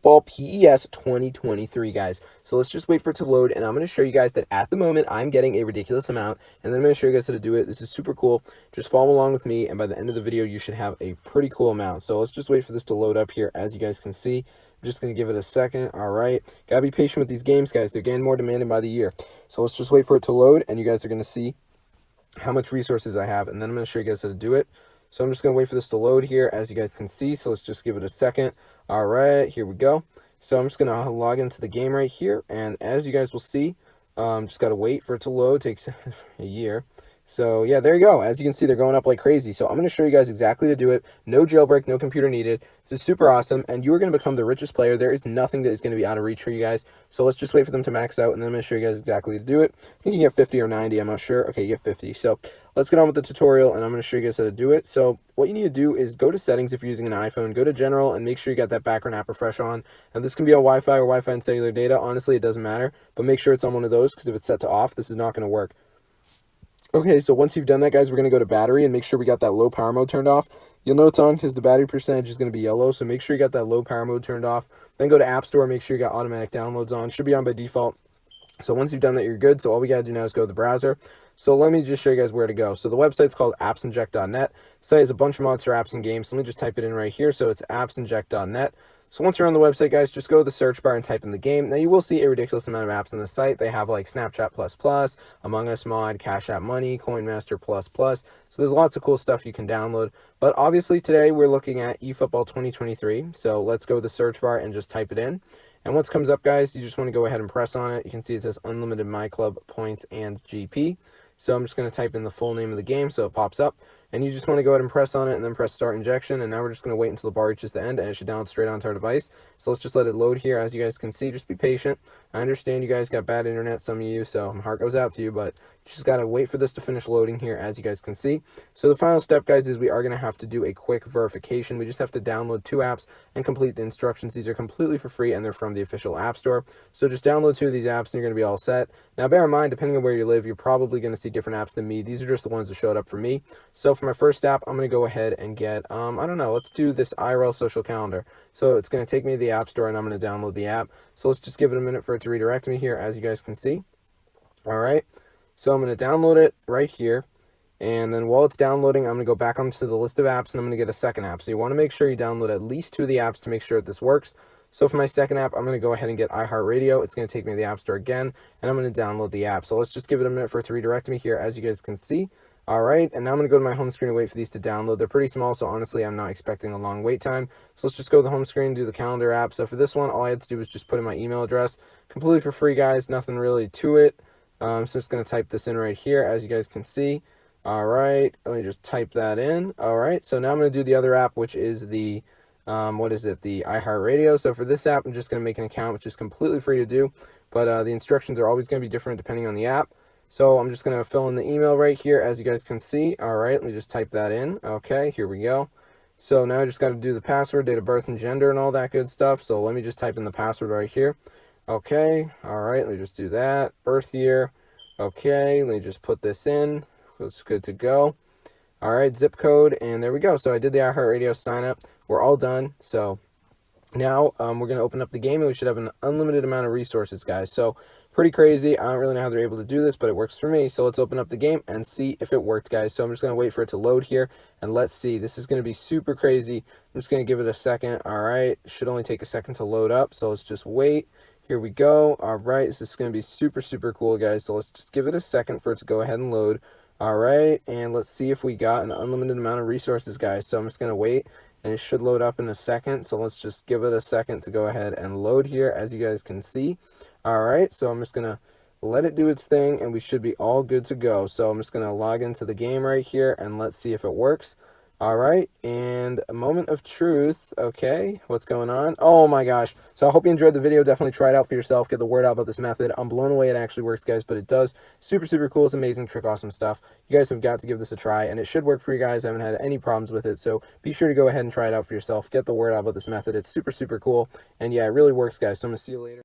eFootball PES 2023, guys. So let's just wait for it to load, and I'm going to show you guys that at the moment I'm getting a ridiculous amount, and then I'm going to show you guys how to do it. This is super cool. Just follow along with me, and by the end of the video, you should have a pretty cool amount. So let's just wait for this to load up here. As you guys can see, I'm just going to give it a second. All right. Got to be patient with these games, guys. They're getting more demanding by the year. So let's just wait for it to load, and you guys are going to see how much resources I have, and then I'm going to show you guys how to do it. So I'm just going to wait for this to load here, as you guys can see. So let's just give it a second. All right, here we go. So I'm just going to log into the game right here. And as you guys will see, just got to wait for it to load. It takes a year. So yeah, there you go. As you can see, they're going up like crazy. So I'm going to show you guys exactly how to do it. No jailbreak, no computer needed. This is super awesome, and you are going to become the richest player. There is nothing that is going to be out of reach for you guys. So let's just wait for them to max out, and then I'm going to show you guys exactly how to do it. I think you get 50 or 90. I'm not sure. Okay, you get 50. So let's get on with the tutorial, and I'm going to show you guys how to do it. So what you need to do is go to settings if you're using an iPhone, go to general, and make sure you got that background app refresh on. And this can be on Wi-Fi or Wi-Fi and cellular data. Honestly, it doesn't matter, but make sure it's on one of those, because if it's set to off, this is not going to work. Okay, so once you've done that, guys, we're going to go to battery and make sure we got that low power mode turned off. You'll know it's on because the battery percentage is going to be yellow, so make sure you got that low power mode turned off. Then go to App Store, make sure you got automatic downloads on. Should be on by default. So once you've done that, you're good. So all we got to do now is go to the browser. So let me just show you guys where to go. So the website's called appsinject.net. The site has a bunch of mods for apps and games. So let me just type it in right here. So it's appsinject.net. So once you're on the website, guys, just go to the search bar and type in the game. Now you will see a ridiculous amount of apps on the site. They have like Snapchat++, Among Us mod, Cash App Money, Coinmaster++. So there's lots of cool stuff you can download. But obviously today we're looking at eFootball 2023. So let's go to the search bar and just type it in. And once it comes up, guys, you just want to go ahead and press on it. You can see it says Unlimited My Club Points and GP. So I'm just going to type in the full name of the game so it pops up. And you just want to go ahead and press on it and then press Start Injection. And now we're just going to wait until the bar reaches the end, and it should download straight onto our device. So let's just let it load here. As you guys can see, just be patient. I understand you guys got bad internet, some of you, so my heart goes out to you, but you just got to wait for this to finish loading here, as you guys can see. So the final step, guys, is we are going to have to do a quick verification. We just have to download 2 apps and complete the instructions. These are completely for free, and they're from the official App Store. So just download 2 of these apps, and you're going to be all set. Now, bear in mind, depending on where you live, you're probably going to see different apps than me. These are just the ones that showed up for me. So for my first app, I'm going to go ahead and get, I don't know, let's do this IRL social calendar. So it's going to take me to the App Store, and I'm going to download the app. So let's just give it a minute for it to redirect me here, as you guys can see. All right. So I'm going to download it right here. And then while it's downloading, I'm going to go back onto the list of apps, and I'm going to get a second app. So you want to make sure you download at least 2 of the apps to make sure that this works. So for my second app, I'm going to go ahead and get iHeartRadio. It's going to take me to the App Store again, and I'm going to download the app. So let's just give it a minute for it to redirect me here, as you guys can see. All right, and now I'm going to go to my home screen and wait for these to download. They're pretty small, so honestly, I'm not expecting a long wait time. So let's just go to the home screen and do the calendar app. So for this one, all I had to do was just put in my email address. Completely for free, guys. Nothing really to it. So I'm just going to type this in right here, as you guys can see. All right, let me just type that in. All right, so now I'm going to do the other app, which is the, the iHeartRadio. So for this app, I'm just going to make an account, which is completely free to do. But the instructions are always going to be different depending on the app. So I'm just going to fill in the email right here, as you guys can see. All right, let me just type that in. Okay, here we go. So now I just got to do the password, date of birth, and gender, and all that good stuff. So let me just type in the password right here. Okay, all right, let me just do that. Birth year. Okay, let me just put this in. It's good to go. All right, zip code, and there we go. So I did the iHeartRadio sign up. We're all done. So now we're going to open up the game, and we should have an unlimited amount of resources, guys. So pretty crazy. I don't really know how they're able to do this, but it works for me. So let's open up the game and see if it worked, guys. So I'm just going to wait for it to load here, and let's see. This is going to be super crazy. I'm just going to give it a second. All right, should only take a second to load up, so let's just wait. Here we go. All right, this is going to be super, super cool, guys. So let's just give it a second for it to go ahead and load. All right, and let's see if we got an unlimited amount of resources, guys. So I'm just going to wait, and it should load up in a second. So let's just give it a second to go ahead and load here, as you guys can see. All right, so I'm just going to let it do its thing, and we should be all good to go. So I'm just going to log into the game right here, and let's see if it works. All right, and a moment of truth. Okay, what's going on? Oh my gosh. So I hope you enjoyed the video. Definitely try it out for yourself. Get the word out about this method. I'm blown away it actually works, guys, but it does. Super, super cool. It's amazing, trick, awesome stuff. You guys have got to give this a try, and it should work for you guys. I haven't had any problems with it, so be sure to go ahead and try it out for yourself. Get the word out about this method. It's super, super cool, and yeah, it really works, guys. So I'm going to see you later.